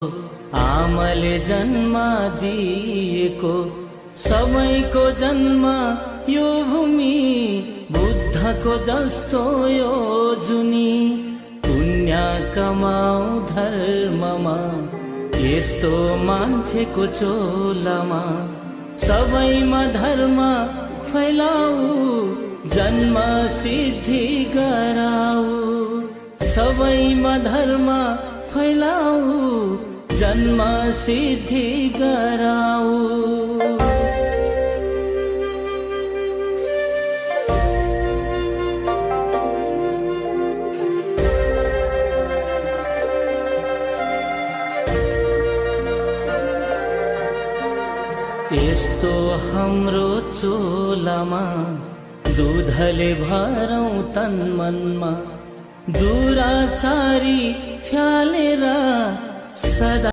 आमाले जन्म दिएको सबैको जन्म यो भूमि बुद्धको जस्तो यो जुनी पुण्य कमाऊ धर्ममा यस्तो मान्छेको चोलामा सबैमा धर्म फैलाऊ जन्म सिद्धि गराऊ सबैमा धर्म फैलाऊ जन्म सिद्धि गराऊ। यस्तो हाम्रो चोलामा दूधले भरौं तन मनमा दुराचारी फ्यालेर सदा